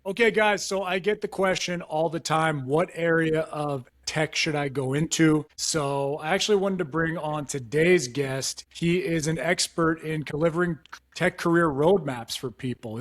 Okay, guys, so I get the question all the time, what area of tech should I go into? So I actually wanted to bring on today's guest. He is an expert in delivering tech career roadmaps for people.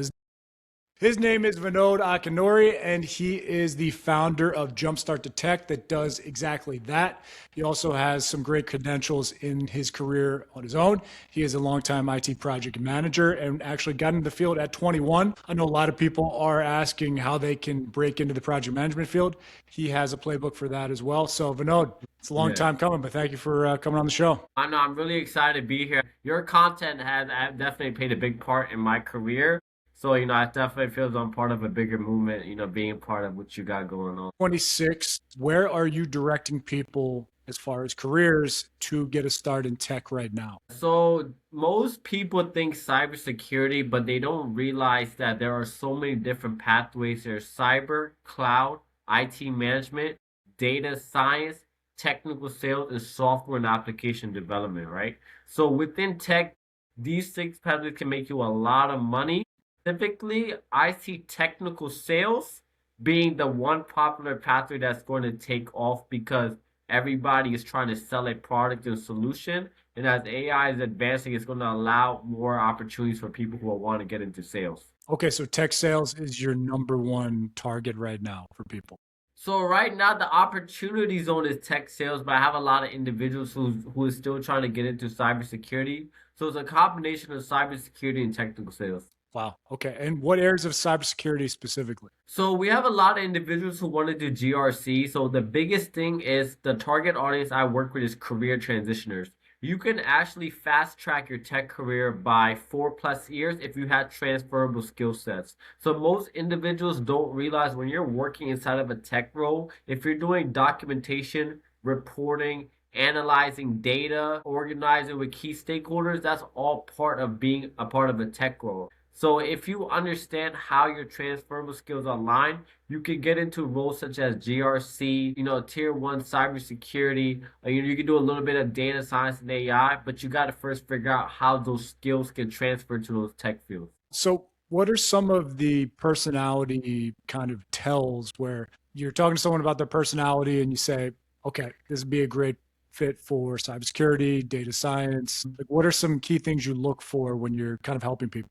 His name is Vinod Akunuri, and he is the founder of Jumpstart to Tech that does exactly that. He also has some great credentials in his career on his own. He is a longtime IT project manager and actually got into the field at 21. I know a lot of people are asking how they can break into the project management field. He has a playbook for that as well. So, Vinod, it's a long Yeah. time coming, but thank you for coming on the show. I know I'm really excited to be here. Your content has definitely played a big part in my career. So, I definitely feel I'm part of a bigger movement, being part of what you got going on. 26, where are you directing people as far as careers to get a start in tech right now? So, most people think cybersecurity, but they don't realize that there are so many different pathways. There's cyber, cloud, IT management, data science, technical sales, and software and application development, right? So, within tech, these six pathways can make you a lot of money. Typically, I see technical sales being the one popular pathway that's going to take off because everybody is trying to sell a product and solution. And as AI is advancing, it's going to allow more opportunities for people who want to get into sales. Okay, so tech sales is your number one target right now for people. So right now the opportunity zone is tech sales, but I have a lot of individuals who is still trying to get into cybersecurity. So it's a combination of cybersecurity and technical sales. Wow. Okay. And what areas of cybersecurity specifically? So we have a lot of individuals who want to do GRC. So the biggest thing is the target audience I work with is career transitioners. You can actually fast track your tech career by 4+ years if you had transferable skill sets. So most individuals don't realize when you're working inside of a tech role, if you're doing documentation, reporting, analyzing data, organizing with key stakeholders, that's all part of being a part of a tech role. So if you understand how your transferable skills align, you can get into roles such as GRC, tier one cybersecurity. You can do a little bit of data science and AI, but you got to first figure out how those skills can transfer to those tech fields. So, what are some of the personality kind of tells where you're talking to someone about their personality and you say, okay, this would be a great fit for cybersecurity, data science? Like, what are some key things you look for when you're kind of helping people?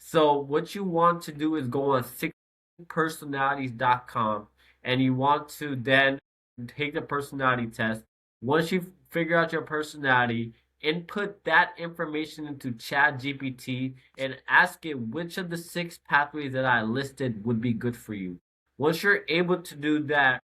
So what you want to do is go on 6personalities.com and you want to then take the personality test. Once you figure out your personality, input that information into ChatGPT and ask it which of the six pathways that I listed would be good for you. Once you're able to do that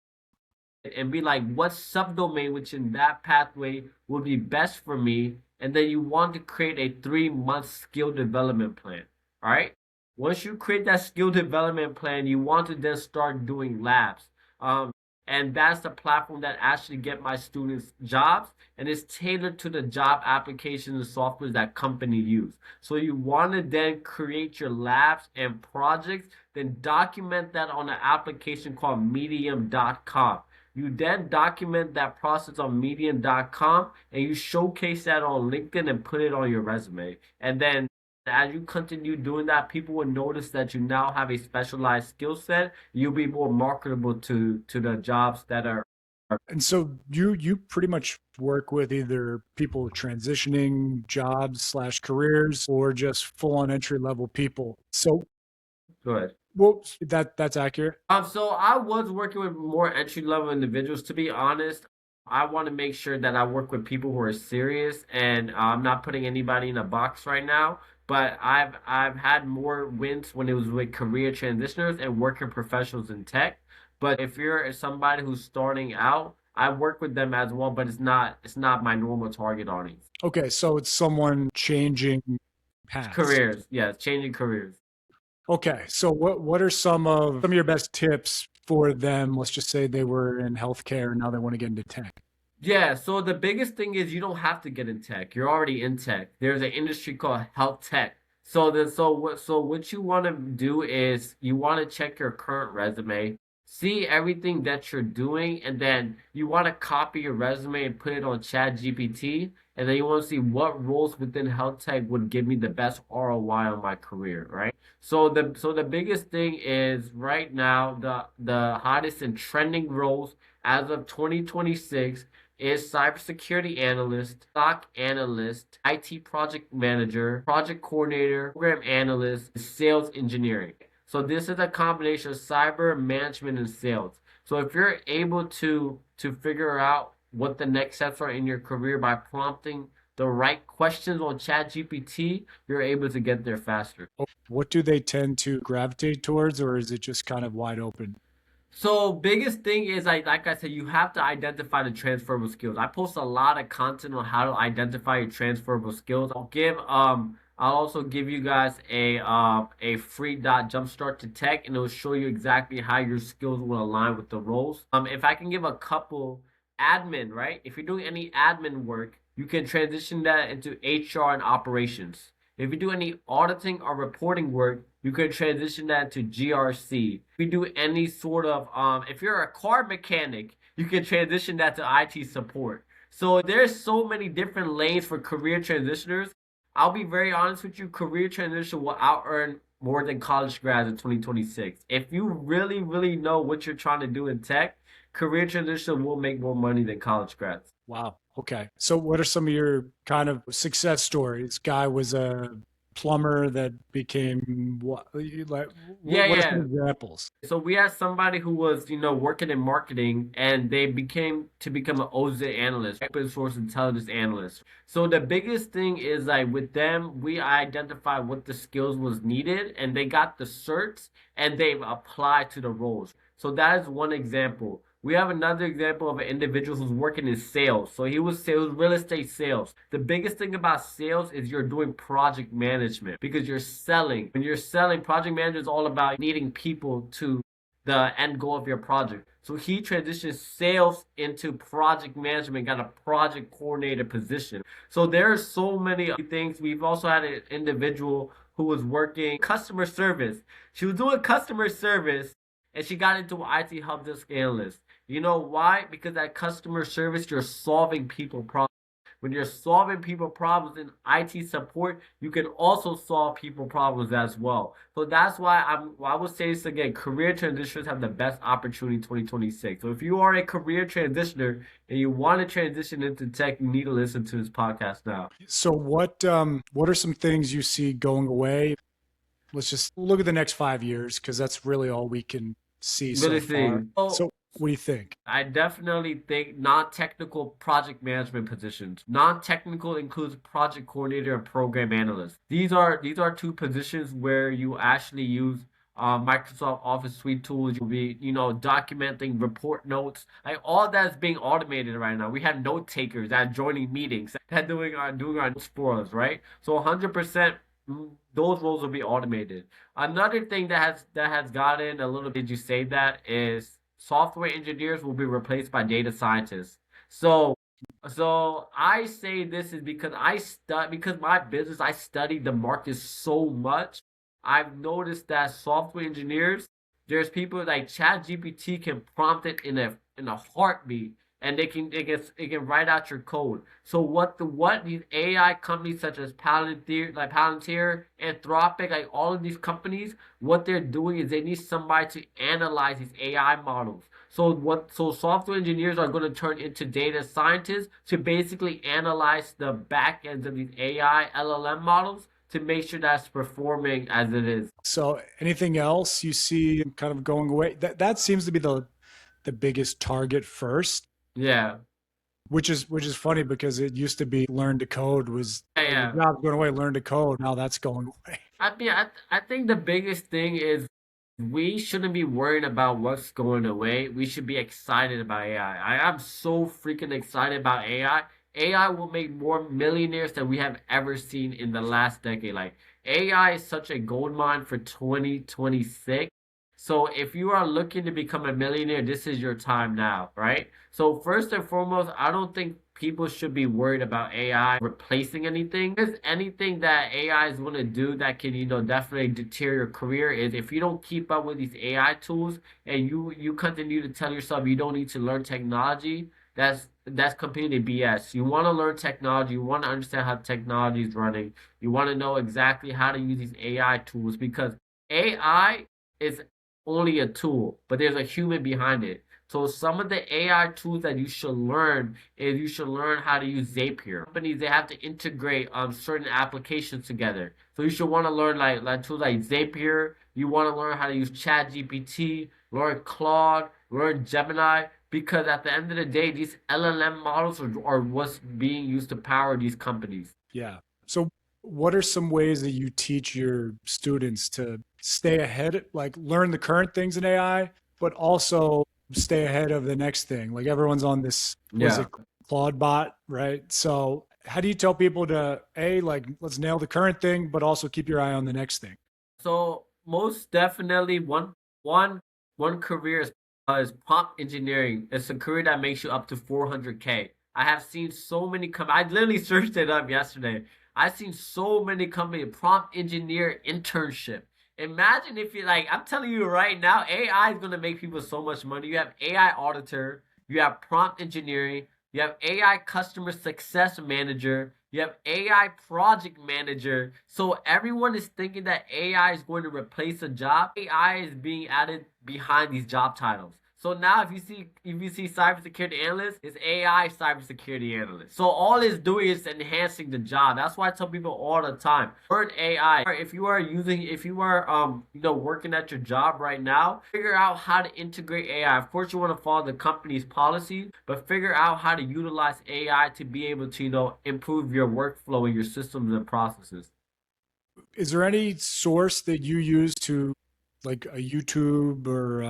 and be like, what subdomain which in that pathway would be best for me, and then you want to create a 3 month skill development plan. All right. Once you create that skill development plan, you want to then start doing labs. Um, and that's the platform that actually get my students jobs and it's tailored to the job applications and software that company use. So you want to then create your labs and projects, then document that on an application called medium.com. You then document that process on medium.com and you showcase that on LinkedIn and put it on your resume. And then as you continue doing that, people will notice that you now have a specialized skill set. You'll be more marketable to the jobs that are. And so you pretty much work with either people transitioning jobs slash careers or just full on entry level people. So Good. well, that's accurate. So I was working with more entry level individuals. To be honest, I want to make sure that I work with people who are serious, and I'm not putting anybody in a box right now. But I've had more wins when it was with career transitioners and working professionals in tech. But if you're somebody who's starting out, I work with them as well, but it's not my normal target audience. Okay, so it's someone changing It's paths. careers, yeah, changing careers. Okay, so what are some of your best tips for them? Let's just say they were in healthcare and now they want to get into tech. Yeah, so the biggest thing is you don't have to get in tech. You're already in tech. There's an industry called health tech. So what you want to do is you want to check your current resume, see everything that you're doing, and then you want to copy your resume and put it on ChatGPT and then you want to see what roles within health tech would give me the best ROI on my career, right? So the biggest thing is right now the hottest and trending roles as of 2026 is cybersecurity analyst, stock analyst, IT project manager, project coordinator, program analyst, sales engineering. So this is a combination of cyber management and sales. So if you're able to figure out what the next steps are in your career by prompting the right questions on ChatGPT, you're able to get there faster. What do they tend to gravitate towards, or is it just kind of wide open? So biggest thing is like I said, you have to identify the transferable skills. I post a lot of content on how to identify your transferable skills. I'll also give you guys a free jumpstart to tech, and it'll show you exactly how your skills will align with the roles. If I can give a couple admin, right? If you're doing any admin work, you can transition that into HR and operations. If you do any auditing or reporting work, you can transition that to GRC. If you do any sort of, if you're a car mechanic, you can transition that to IT support. So there's so many different lanes for career transitioners. I'll be very honest with you, career transition will out earn more than college grads in 2026. If you really, really know what you're trying to do in tech, career transition will make more money than college grads. Wow. Okay. So, what are some of your kind of success stories? Guy was a plumber that became what? Like, Yeah, what are some yeah. examples? So we had somebody who was, working in marketing and they become an OZ analyst, open source intelligence analyst. So the biggest thing is like with them, we identified what the skills was needed and they got the certs and they've applied to the roles. So that is one example. We have another example of an individual who's working in sales. So he was sales, real estate sales. The biggest thing about sales is you're doing project management because you're selling. When you're selling, project management is all about needing people to the end goal of your project. So he transitioned sales into project management, got a project coordinator position. So there are so many things. We've also had an individual who was working customer service. She was doing customer service and she got into an IT help desk analyst. You know why? Because at customer service, you're solving people problems. When you're solving people problems in IT support, you can also solve people problems as well. So that's why I will say this again, career transitioners have the best opportunity in 2026. So if you are a career transitioner and you want to transition into tech, you need to listen to this podcast now. So, what are some things you see going away? Let's just look at the next 5 years because that's really all we can see so Really far. see. So So, what do you think? I definitely think non-technical project management positions. Non-technical includes project coordinator and program analyst. These are two positions where you actually use Microsoft Office suite tools. You'll be, documenting report notes. Like all that's being automated right now. We have note takers that are joining meetings, that doing our notes for us, right? So 100% those roles will be automated. Another thing that has gotten a little, did you say that, is software engineers will be replaced by data scientists. So so I say this is because because my business, I studied the market so much. I've noticed that software engineers, there's people like ChatGPT can prompt it in a heartbeat, and they can write out your code. So what these AI companies such as Palantir, Anthropic, like all of these companies, what they're doing is they need somebody to analyze these AI models. So software engineers are going to turn into data scientists to basically analyze the back ends of these AI LLM models to make sure that's performing as it is. So, anything else you see kind of going away? That seems to be the biggest target first, Yeah. which is funny because it used to be learn to code was, Yeah, oh, your yeah. job's going away, learn to code. Now that's going away. I mean, I think the biggest thing is we shouldn't be worried about what's going away. We should be excited about AI. I am so freaking excited about AI. AI will make more millionaires than we have ever seen in the last decade. Like AI is such a gold mine for 2026. So if you are looking to become a millionaire, this is your time now, right? So first and foremost, I don't think people should be worried about AI replacing anything. There's anything that AI is going to do that can, definitely deter your career is if you don't keep up with these AI tools and you continue to tell yourself you don't need to learn technology, That's completely BS. You want to learn technology, you want to understand how technology is running, you want to know exactly how to use these AI tools because AI is only a tool, but there's a human behind it. So some of the AI tools that you should learn is you should learn how to use Zapier. Companies they have to integrate certain applications together. So you should want to learn like tools like Zapier. You want to learn how to use ChatGPT, learn Claude, learn Gemini, because at the end of the day, these LLM models are what's being used to power these companies. Yeah. So, what are some ways that you teach your students to stay ahead, like learn the current things in AI, but also stay ahead of the next thing? Like everyone's on this, was Yeah. it Claude bot, right? So, how do you tell people to like let's nail the current thing, but also keep your eye on the next thing? So most definitely one one career is prompt engineering. It's a career that makes you up to 400K. I have seen so many I literally searched it up yesterday. I've seen so many companies prompt engineer internship. Imagine if you like I'm telling you right now, AI is gonna make people so much money. You have AI auditor, you have prompt engineering, you have AI customer success manager, you have AI project manager. So everyone is thinking that AI is going to replace a job. AI is being added behind these job titles. So now if you see cybersecurity analyst, it's AI cybersecurity analyst. So all it's doing is enhancing the job. That's why I tell people all the time, learn AI. If you are working at your job right now, figure out how to integrate AI. Of course, you want to follow the company's policies, but figure out how to utilize AI to be able to improve your workflow and your systems and processes. Is there any source that you use to, like a YouTube or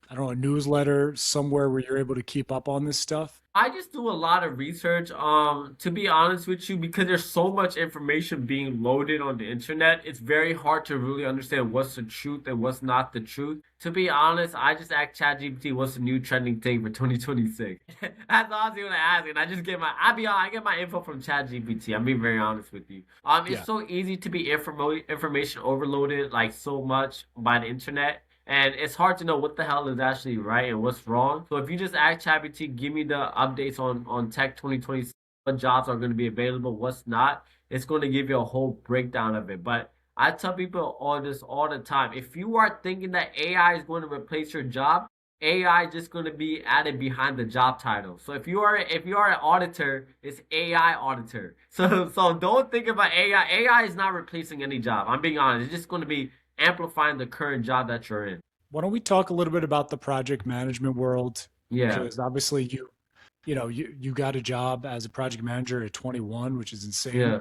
I don't know, a newsletter somewhere where you're able to keep up on this stuff? I just do a lot of research, to be honest with you, because there's so much information being loaded on the internet, it's very hard to really understand what's the truth and what's not the truth. To be honest, I just ask ChatGPT what's the new trending thing for 2026. That's honestly what I ask, and I get my info from ChatGPT. I'm being very honest with you. It's Yeah. so easy to be information overloaded like so much by the internet. And it's hard to know what the hell is actually right and what's wrong. So if you just ask ChatGPT, give me the updates on Tech 2020, what jobs are going to be available, what's not, it's going to give you a whole breakdown of it. But I tell people all this all the time. If you are thinking that AI is going to replace your job, AI is just going to be added behind the job title. So if you are an auditor, it's AI auditor. So don't think about AI. AI is not replacing any job. I'm being honest. It's just going to be amplifying the current job that you're in. Why don't we talk a little bit about the project management world? Yeah. Because obviously you got a job as a project manager at 21, which is insane. Yeah.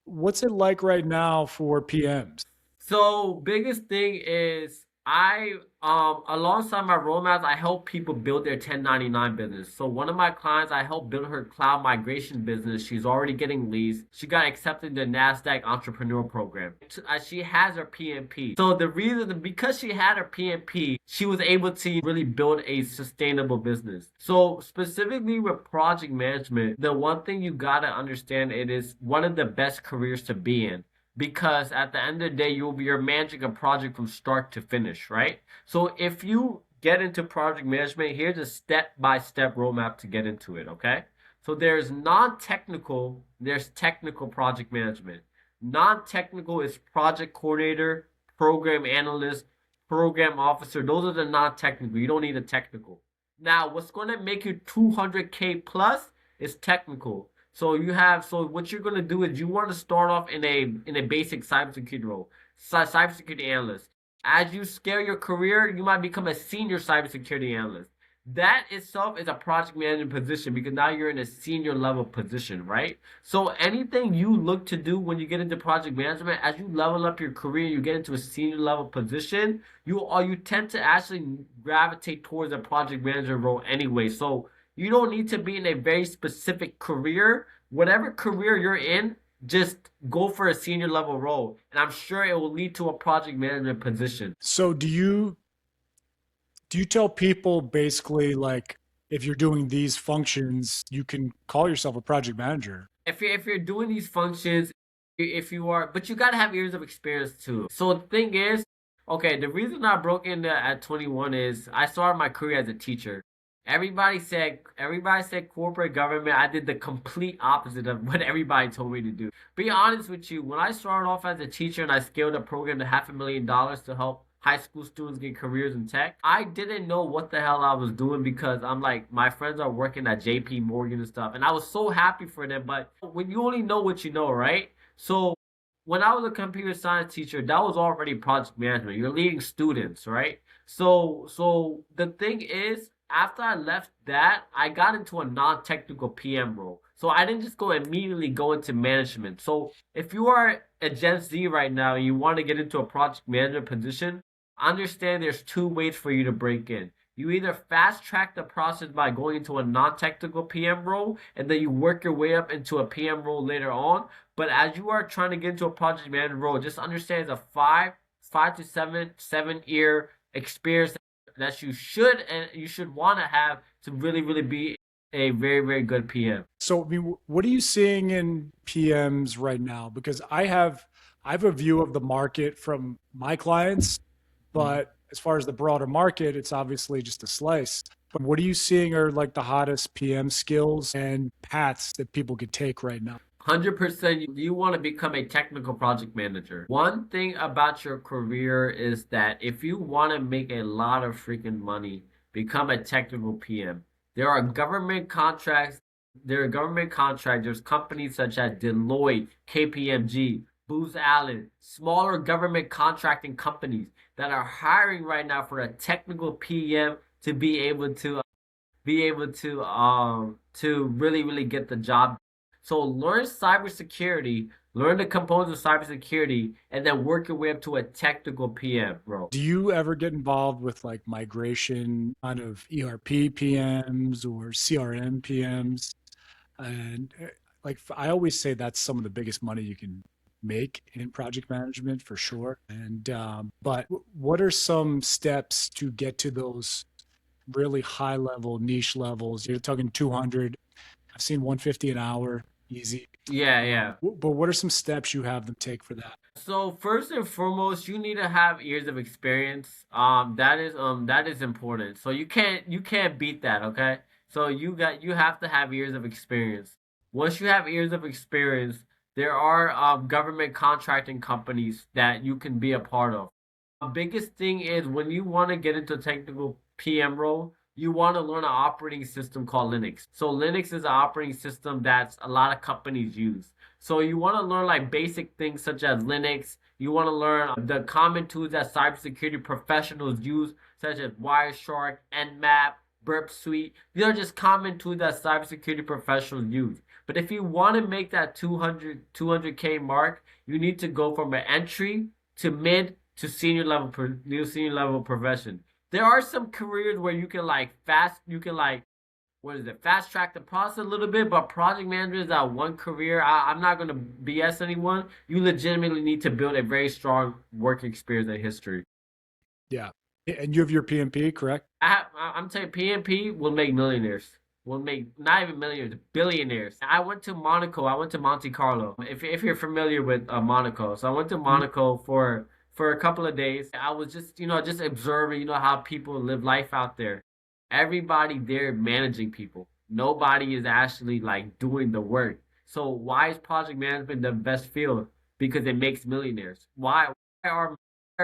What's it like right now for PMs? So biggest thing is I alongside my roadmaps, I help people build their 1099 business. So one of my clients, I helped build her cloud migration business. She's already getting leads. She got accepted in the NASDAQ entrepreneur program. She has her PMP. So the reason because she had her PMP, she was able to really build a sustainable business. So specifically with project management, the one thing you gotta understand it is one of the best careers to be in because at the end of the day you're managing a project from start to finish, right? So if you get into project management, here's a step-by-step roadmap to get into it, okay? So there's non-technical, there's technical project management. Non-technical is project coordinator, program analyst, program officer. Those are the non-technical. You don't need a technical. Now what's going to make you 200K plus is technical. So what you're gonna do is you want to start off in a basic cybersecurity role, cybersecurity analyst. As you scale your career, you might become a senior cybersecurity analyst. That itself is a project management position because now you're in a senior level position, right? So anything you look to do when you get into project management, as you level up your career, you get into a senior level position, you tend to actually gravitate towards a project manager role anyway. So you don't need to be in a very specific career. Whatever career you're in, just go for a senior level role. And I'm sure it will lead to a project management position. So do you tell people basically like if you're doing these functions, you can call yourself a project manager? If you're doing these functions, if you are, but you gotta have years of experience too. So the thing is, okay, the reason I broke into at 21 is I started my career as a teacher. Everybody said corporate government. I did the complete opposite of what everybody told me to do. Be honest with you, when I started off as a teacher and I scaled a program to $500,000 to help high school students get careers in tech, I didn't know what the hell I was doing because I'm like, my friends are working at JP Morgan and stuff, and I was so happy for them. But when you only know what you know, right? So when I was a computer science teacher, that was already project management. You're leading students, right? So the thing is, after I left that, I got into a non-technical PM role. So I didn't just go immediately go into management. So if you are a Gen Z right now and you want to get into a project management position, understand there's two ways for you to break in. You either fast track the process by going into a non-technical PM role and then you work your way up into a PM role later on. But as you are trying to get into a project manager role, just understand it's a five to seven-year experience that you should want to have to really, really be a very, very good PM. So, I mean, what are you seeing in PMs right now? Because I have a view of the market from my clients, but as far as the broader market, it's obviously just a slice. But what are you seeing are like the hottest PM skills and paths that people could take right now? 100% you want to become a technical project manager. One thing about your career is that if you want to make a lot of freaking money, become a technical PM. There are government contracts, there are government contractors, companies such as Deloitte, KPMG, Booz Allen, smaller government contracting companies that are hiring right now for a technical PM to be able to really really get the job. So learn cybersecurity, learn the components of cybersecurity, and then work your way up to a technical PM, bro. Do you ever get involved with like migration kind of ERP PMs or CRM PMs? And like I always say that's some of the biggest money you can make in project management for sure. And but what are some steps to get to those really high level niche levels? You're talking 200. I've seen 150 an hour, easy. Yeah, yeah. But what are some steps you have them take for that? So first and foremost, you need to have years of experience. That is important. So you can't beat that, okay? So you have to have years of experience. Once you have years of experience, there are government contracting companies that you can be a part of. The biggest thing is when you want to get into a technical PM role, you want to learn an operating system called Linux. So Linux is an operating system that a lot of companies use. So you want to learn like basic things such as Linux. You want to learn the common tools that cybersecurity professionals use, such as Wireshark, Nmap, Burp Suite. These are just common tools that cybersecurity professionals use. But if you want to make that 200K mark, you need to go from an entry to mid to senior level profession. There are some careers where you can like what is it, fast track the process a little bit, but project manager is that one career. I'm not gonna BS anyone. You legitimately need to build a very strong work experience and history. Yeah. And you have your PMP, correct? I'm telling you, PMP will make millionaires. Will make not even millionaires, billionaires. I went to Monaco. I went to Monte Carlo. If you're familiar with Monaco, so I went to Mhm. Monaco for a couple of days. I was just just observing how people live life out there. Everybody there managing people. Nobody is actually like doing the work. So why is project management the best field? Because it makes millionaires. Why are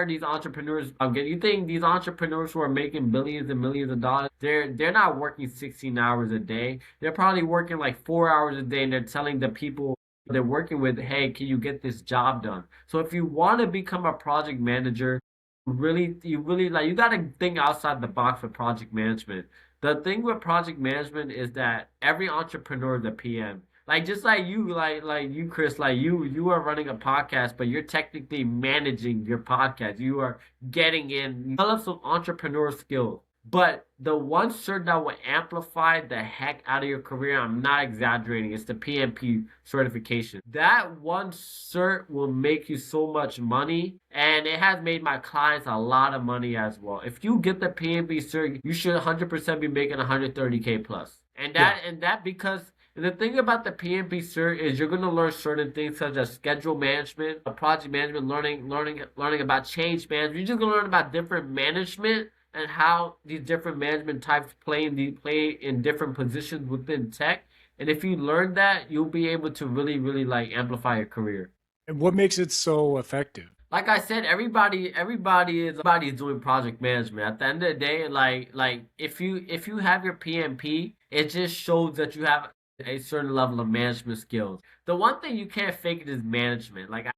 these entrepreneurs getting? You think these entrepreneurs who are making billions and millions of dollars, they're not working 16 hours a day. They're probably working like 4 hours a day, and they're telling the people they're working with, hey, can you get this job done? So if you want to become a project manager, you really like you got to think outside the box for project management. The thing with project management is that every entrepreneur is a PM. Like just like you, Chris, like you are running a podcast, but you're technically managing your podcast. You are getting in, develop some entrepreneur skills. But the one cert that will amplify the heck out of your career, I'm not exaggerating, it's the PMP certification. That one cert will make you so much money, and it has made my clients a lot of money as well. If you get the PMP cert, you should 100% be making 130K plus. And Yeah. that because the thing about the PMP cert is you're going to learn certain things such as schedule management, project management, learning about change management. You're just going to learn about different management and how these different management types play in different positions within tech. And if you learn that, you'll be able to really, really like amplify your career. And what makes it so effective? Like I said, everybody is doing project management. At the end of the day, like if you have your PMP, it just shows that you have a certain level of management skills. The one thing you can't fake it is management. Like I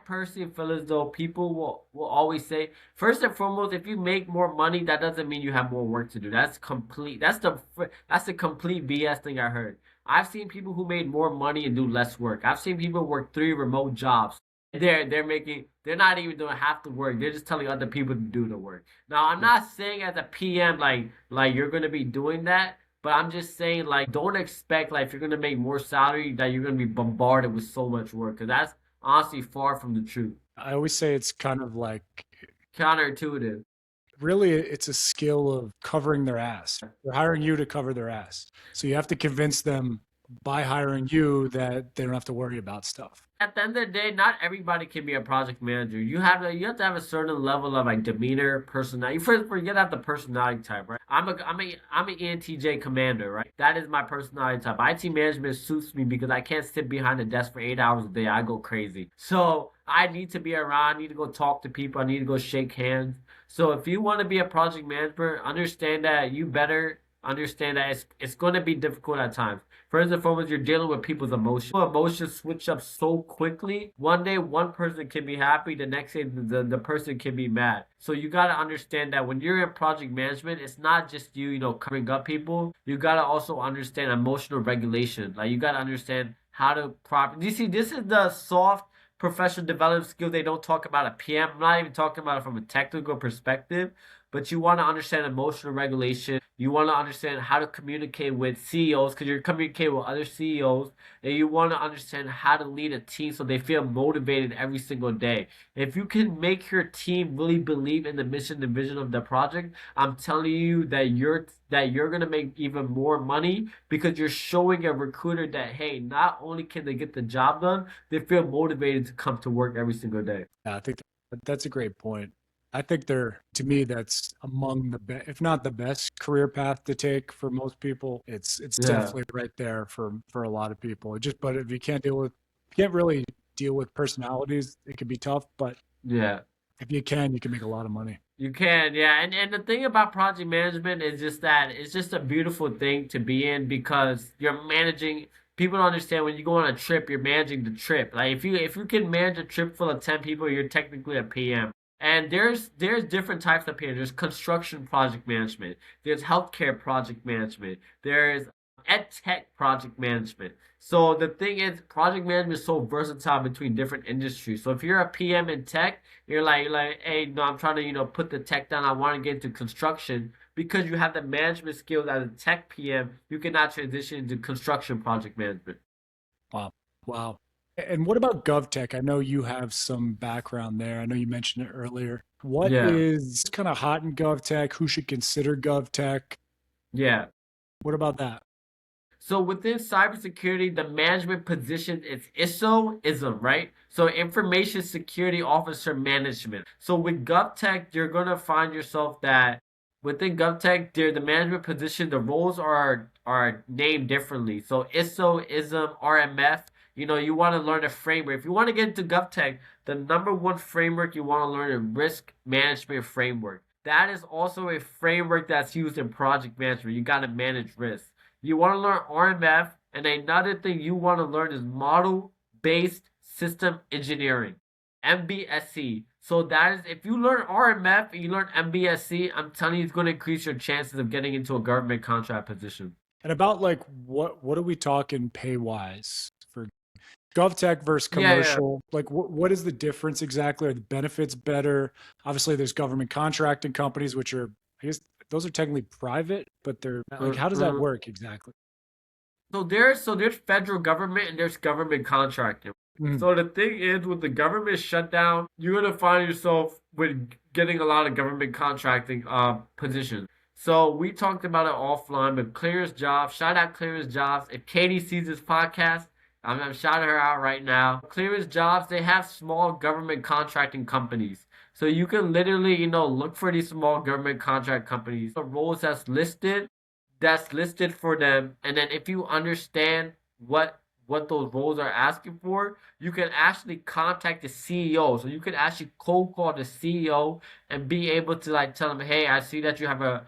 personally feel as though people will always say, first and foremost, if you make more money, that doesn't mean you have more work to do. That's complete. That's the complete BS thing I heard. I've seen people who made more money and do less work. I've seen people work 3 remote jobs. They're not even doing half the work. They're just telling other people to do the work. Now I'm Yeah. not saying as a PM like you're gonna be doing that, but I'm just saying like don't expect like if you're gonna make more salary that you're gonna be bombarded with so much work because that's honestly far from the truth. I always say it's kind of like Counterintuitive. really it's a skill of covering their ass. They're hiring you to cover their ass. So you have to convince them by hiring you that they don't have to worry about stuff. At the end of the day, not everybody can be a project manager. You have to have a certain level of like demeanor, personality. First, you gotta have the personality type, right? I'm an ENTJ commander, right? That is my personality type. IT management suits me because I can't sit behind a desk for 8 hours a day. I go crazy. So I need to be around. I need to go talk to people. I need to go shake hands. So if you want to be a project manager, understand that you better understand that it's going to be difficult at times. First and foremost, you're dealing with people's emotions. Emotions switch up so quickly. One day, one person can be happy. The next day, the person can be mad. So you got to understand that when you're in project management, it's not just covering up people. You got to also understand emotional regulation. Like you got to understand how to properly. You see, this is the soft professional development skill they don't talk about at PM. I'm not even talking about it from a technical perspective, but you want to understand emotional regulation. You want to understand how to communicate with CEOs because you're communicating with other CEOs, and you want to understand how to lead a team so they feel motivated every single day. If you can make your team really believe in the mission and vision of the project, I'm telling you that you're gonna make even more money because you're showing a recruiter that hey, not only can they get the job done, they feel motivated to come to work every single day. Yeah, I think that's a great point. I think to me, that's among the best, if not the best career path to take for most people. It's Yeah, definitely right there for a lot of people. But if you can't really deal with personalities, it can be tough. But yeah. if you can make a lot of money. You can, yeah. And the thing about project management is just that it's just a beautiful thing to be in because you're managing people don't understand when you go on a trip, you're managing the trip. Like if you can manage a trip full of 10 people, you're technically a PM. And there's different types of PM. There's construction project management, there's healthcare project management, there's ed tech project management. So the thing is project management is so versatile between different industries. So if you're a PM in tech, you're like, hey, no, I'm trying to, put the tech down. I want to get into construction because you have the management skills as a tech PM. You can now transition into construction project management. Wow. Wow. And what about GovTech? I know you have some background there. I know you mentioned it earlier. What Yeah, is kind of hot in GovTech? Who should consider GovTech? yeah. What about that? So within cybersecurity, the management position is ISO-ism, right? So Information Security Officer Management. So with GovTech, you're gonna find yourself that within GovTech, the management position, the roles are named differently. So ISO-ism, RMF. You want to learn a framework. If you want to get into GovTech, the number one framework you want to learn is Risk Management Framework. That is also a framework that's used in project management. You got to manage risk. You want to learn RMF, and another thing you want to learn is model based system engineering, MBSC. So that is if you learn RMF and you learn MBSC, I'm telling you it's going to increase your chances of getting into a government contract position. And about like what are we talking pay wise for GovTech versus Yeah, yeah. commercial? Like what is the difference exactly? Are the benefits better? Obviously, there's government contracting companies, which are I guess those are technically private, but they're like how does that Mhm. work exactly? So there's federal government and there's government contracting. Mhm. So the thing is, with the government shutdown, you're gonna find yourself with getting a lot of government contracting positions. So we talked about it offline, but Clearance Jobs, shout out Clearance Jobs. If Katie sees this podcast, I'm shouting her out right now. Clearance Jobs, they have small government contracting companies. So you can literally, look for these small government contract companies, the roles that's listed for them, and then if you understand what those roles are asking for, you can actually contact the CEO. So you can actually cold call the CEO and be able to like tell them, hey, I see that you have a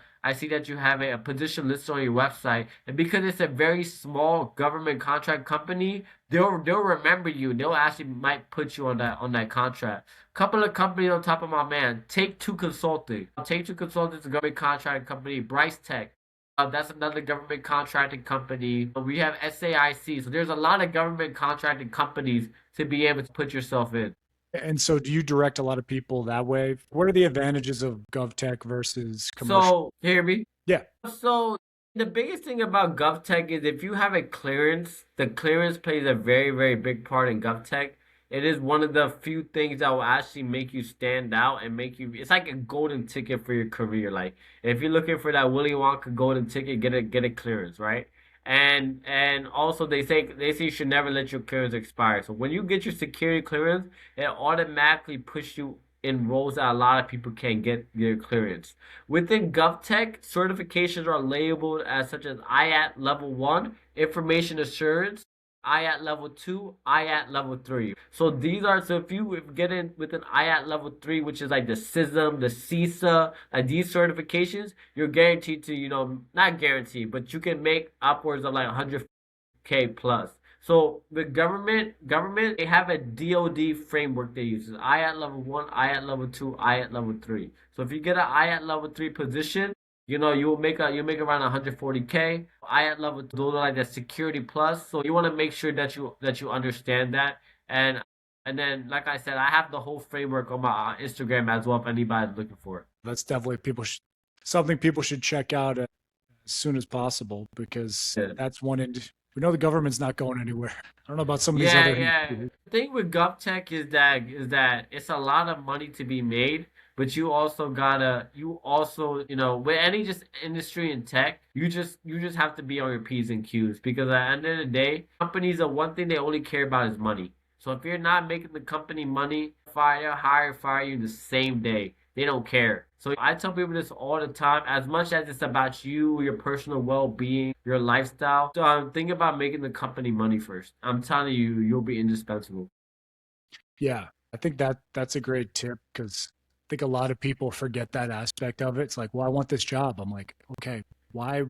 position listed on your website, and because it's a very small government contract company, they'll remember you. They'll actually might put you on that contract. Couple of companies on top of my man, Take Two Consulting. Take Two Consulting is a government contract company. Bryce Tech. That's another government contracting company. We have SAIC. So there's a lot of government contracting companies to be able to put yourself in. And so, do you direct a lot of people that way? What are the advantages of GovTech versus commercial? So, hear me? Yeah, So the biggest thing about GovTech is if you have a clearance, the clearance plays a very, very big part in GovTech. It is one of the few things that will actually make you stand out and make you. It's like a golden ticket for your career. Like if you're looking for that Willy Wonka golden ticket, get a clearance, right? And also they say you should never let your clearance expire. So when you get your security clearance, it automatically puts you in roles that a lot of people can't get their clearance. Within GovTech, certifications are labeled as such as IAT Level 1, Information Assurance, IAT Level 2, IAT Level 3. So if you get in with an IAT Level 3, which is like the CISM, the CISA, like these certifications, you're guaranteed to, not guaranteed, but you can make upwards of like 100K plus. So the government, they have a DoD framework they use. It's IAT level 1, IAT level 2, IAT level 3. So if you get an IAT level 3 position, you'll make around 140K. IAT level 2, those are like the security plus. So you want to make sure that you understand that. And then like I said, I have the whole framework on my Instagram as well if anybody's looking for it. that's definitely something people should check out as soon as possible because Yeah. that's one end. We know the government's not going anywhere. I don't know about some of these Yeah, other yeah. industries. The thing with GovTech is that it's a lot of money to be made, but you also, with any just industry in tech, you just have to be on your P's and Q's because at the end of the day, companies are one thing they only care about is money. So if you're not making the company money, fire you the same day. They don't care. So I tell people this all the time. As much as it's about you, your personal well-being, your lifestyle, think about making the company money first. I'm telling you, you'll be indispensable. Yeah, I think that's a great tip because I think a lot of people forget that aspect of it. It's like, well, I want this job. I'm like, okay, why,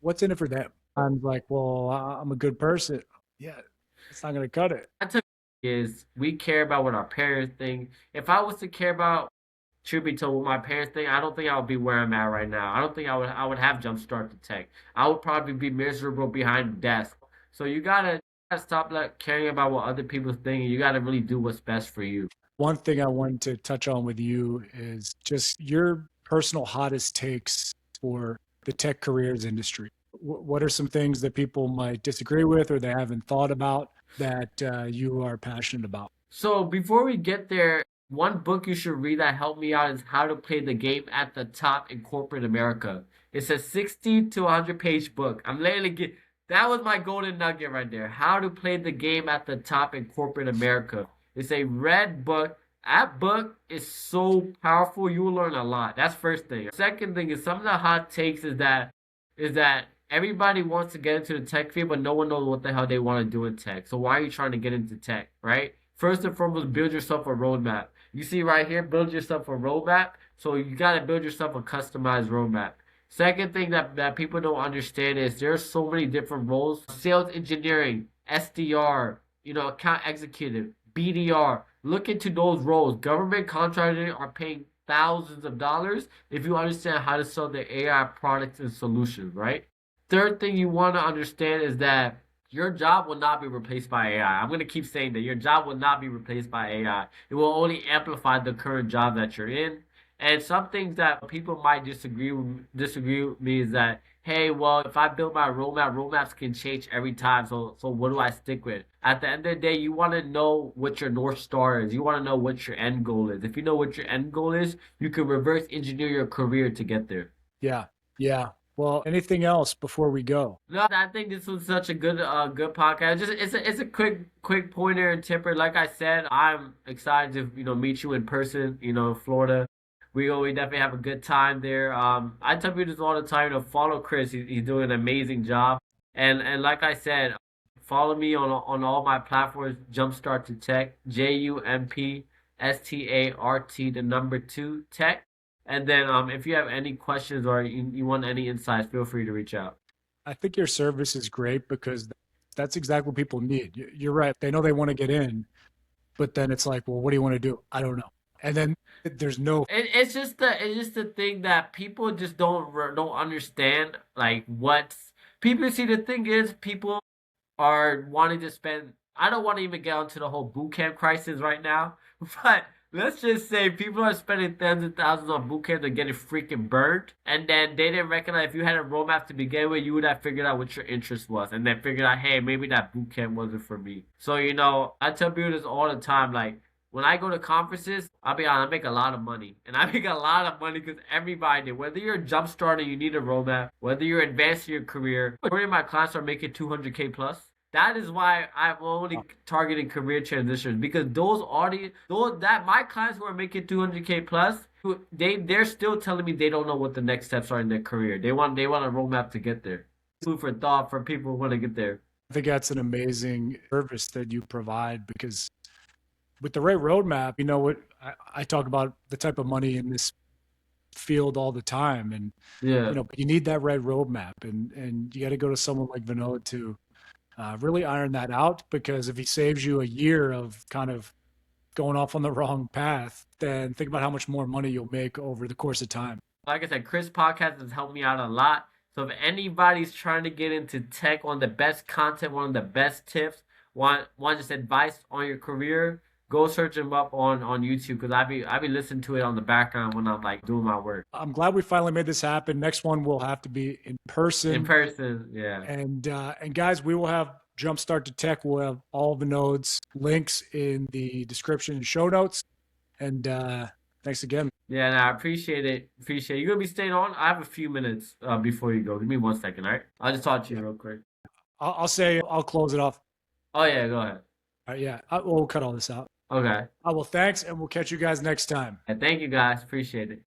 what's in it for them? I'm like, well, I'm a good person. Yeah, it's not going to cut it. I tell you is we care about what our parents think. If I was to care about, truth be told, what my parents think, I don't think I would be where I'm at right now. I don't think I would have Jumpstart to tech. I would probably be miserable behind the desk. So you gotta stop like caring about what other people think, and you gotta really do what's best for you. One thing I wanted to touch on with you is just your personal hottest takes for the tech careers industry. What are some things that people might disagree with or they haven't thought about that you are passionate about? So before we get there, one book you should read that helped me out is How to Play the Game at the Top in Corporate America. It's a 60 to 100-page book. That was my golden nugget right there. How to Play the Game at the Top in Corporate America. It's a red book. That book is so powerful. You will learn a lot. That's first thing. Second thing is some of the hot takes is that everybody wants to get into the tech field, but no one knows what the hell they want to do in tech. So why are you trying to get into tech, right? First and foremost, build yourself a roadmap. You see right here, build yourself a roadmap. So you got to build yourself a customized roadmap. Second thing that people don't understand is there's so many different roles. Sales engineering, SDR, account executive, BDR. Look into those roles. Government contractors are paying thousands of dollars if you understand how to sell their AI products and solutions, right? Third thing you want to understand is that your job will not be replaced by AI. I'm going to keep saying that your job will not be replaced by AI. It will only amplify the current job that you're in. And some things that people might disagree with me is that, hey, well, if I build my roadmaps can change every time. So what do I stick with? At the end of the day, you want to know what your North Star is. You want to know what your end goal is. If you know what your end goal is, you can reverse engineer your career to get there. Yeah, yeah. Well, anything else before we go? No, I think this was such a good podcast. Just it's a quick pointer and tipper. Like I said, I'm excited to meet you in person. Florida. We definitely have a good time there. I tell people this all the time. Follow Chris. He's doing an amazing job. And like I said, follow me on all my platforms. Jumpstart to Tech. JUMPSTART the number 2 Tech. And then if you have any questions or you want any insights, feel free to reach out. I think your service is great because that's exactly what people need. You're right. They know they want to get in, but then it's like, well, what do you want to do? I don't know. And then there's no, It's just the thing that people just don't understand like what people see. The thing is, people are wanting to spend. I don't want to even get onto the whole boot camp crisis right now, but let's just say people are spending tens of thousands on boot camp and getting freaking burned, and then they didn't recognize if you had a roadmap to begin with, you would have figured out what your interest was, and then figured out, hey, maybe that boot camp wasn't for me. So I tell people this all the time, like. When I go to conferences, I'll be honest, I make a lot of money. And I make a lot of money because everybody did. Whether you're a jump starter, you need a roadmap. Whether you're advancing your career, majority of my clients are making 200K plus. That is why I'm only targeting career transitions because those audience, those that my clients who are making 200K plus, they're still telling me they don't know what the next steps are in their career. They want a roadmap to get there. Food for thought for people who want to get there. I think that's an amazing service that you provide because with the right roadmap, you know what I talk about the type of money in this field all the time. And, Yeah. but you need that right roadmap and you got to go to someone like Vinod to really iron that out because if he saves you a year of kind of going off on the wrong path, then think about how much more money you'll make over the course of time. Like I said, Chris podcast has helped me out a lot. So if anybody's trying to get into tech, one of the best content, one of the best tips, want just advice on your career, go search him up on YouTube because I be listening to it on the background when I'm like doing my work. I'm glad we finally made this happen. Next one will have to be in In person. person, yeah. And guys, we will have Jumpstart to Tech. We'll have all the nodes links in the description and show notes. And thanks again. Yeah, and I appreciate it. Appreciate it. You gonna be staying on? I have a few minutes before you go. Give me 1 second, all right? I'll just talk to you Yeah, real quick. I'll say I'll close it off. Oh yeah, go ahead. All right, yeah, we'll cut all this out. Okay. Well, thanks, and we'll catch you guys next time. And thank you guys. Appreciate it.